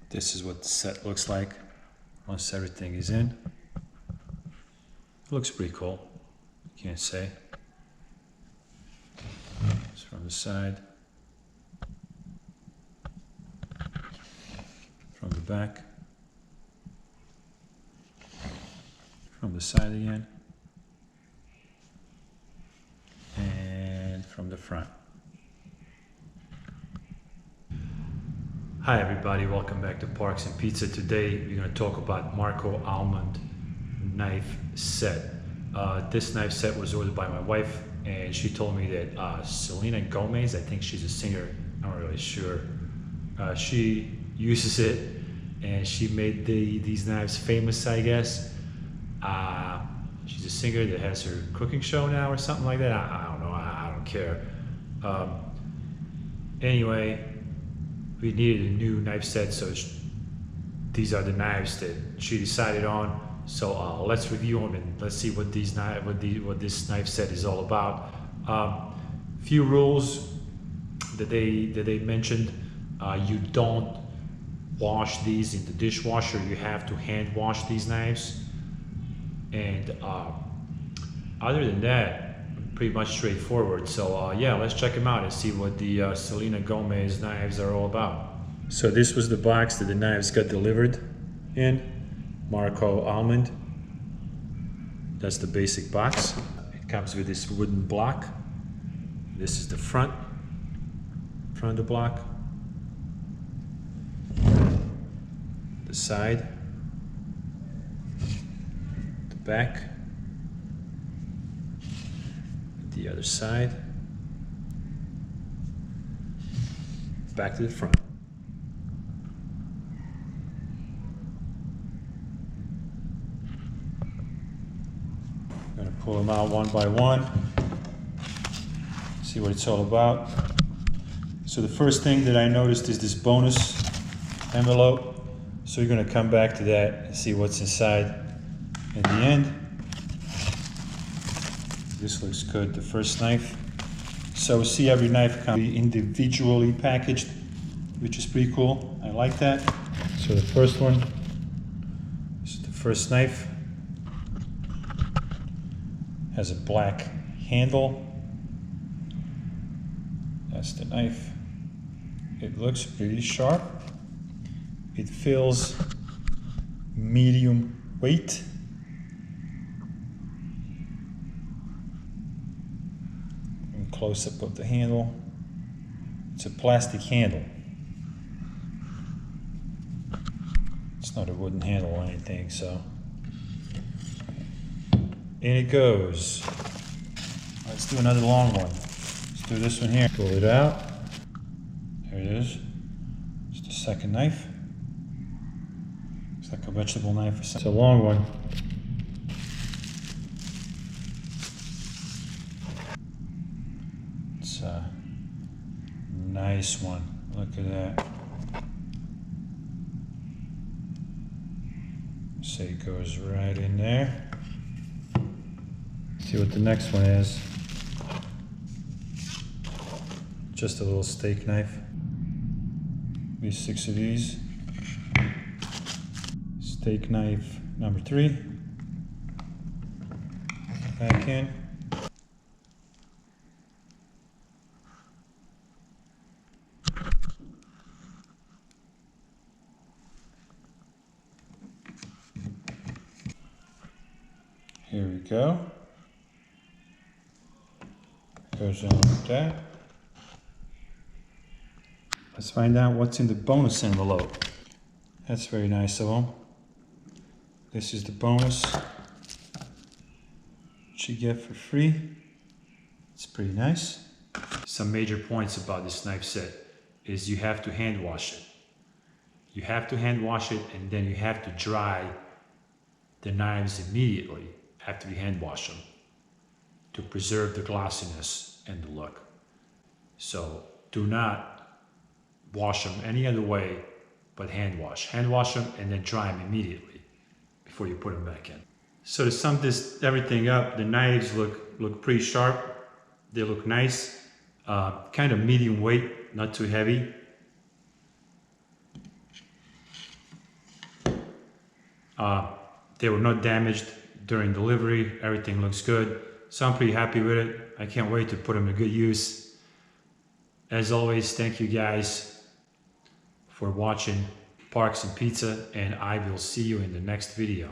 This is what the set looks like once everything is in. It looks pretty cool, can't say. It's from the side, from the back, from the side again, and from the front. Hi everybody, welcome back to Parks and Pizza. Today we're going to talk about Marco Almond knife set. This knife set was ordered by my wife, and she told me that Selena Gomez, I think she's a singer, I'm not really sure, she uses it and she made these knives famous, I guess. She's a singer that has her cooking show now or something like that. I don't know, I don't care. Anyway, we needed a new knife set, so these are the knives that she decided on. So let's review them and let's see what this knife set is all about. Few rules that they mentioned: you don't wash these in the dishwasher. You have to hand wash these knives. And other than that, pretty much straightforward. So yeah, let's check them out and see what the Selena Gomez knives are all about. So this was the box that the knives got delivered in. Marco Almond. That's the basic box. It comes with this wooden block. This is the front of the block. The side. The back. The other side, back to the front. I'm going to pull them out one by one, see what it's all about. So the first thing that I noticed is this bonus envelope. So you're going to come back to that and see what's inside in the end. This looks good, the first knife. So see, every knife can be individually packaged, which is pretty cool. I like that. So the first one is the first knife. Has a black handle. That's the knife. It looks pretty sharp. It feels medium weight. Close-up of the handle. It's a plastic handle. It's not a wooden handle or anything, so. In it goes. Let's do another long one. Let's do this one here. Pull it out. There it is. It's the second knife. It's like a vegetable knife or something. It's a long one. It's a nice one. Look at that. So it goes right in there. See what the next one is. Just a little steak knife. Maybe 6 of these. Steak knife number 3. Back in. Here we go. Goes on like that. Let's find out what's in the bonus envelope. That's very nice of them. This is the bonus that you get for free. It's pretty nice. Some major points about this knife set is you have to hand wash it. You have to hand wash it, and then you have to dry the knives immediately after you hand wash them to preserve the glossiness and the look. So do not wash them any other way but hand wash. Hand wash them and then dry them immediately before you put them back in. So to sum everything up, the knives look pretty sharp. They look nice, kind of medium weight, not too heavy. They were not damaged during delivery. Everything looks good. So I'm pretty happy with it. I can't wait to put them to good use. As always, thank you guys for watching Parks and Pizza, and I will see you in the next video.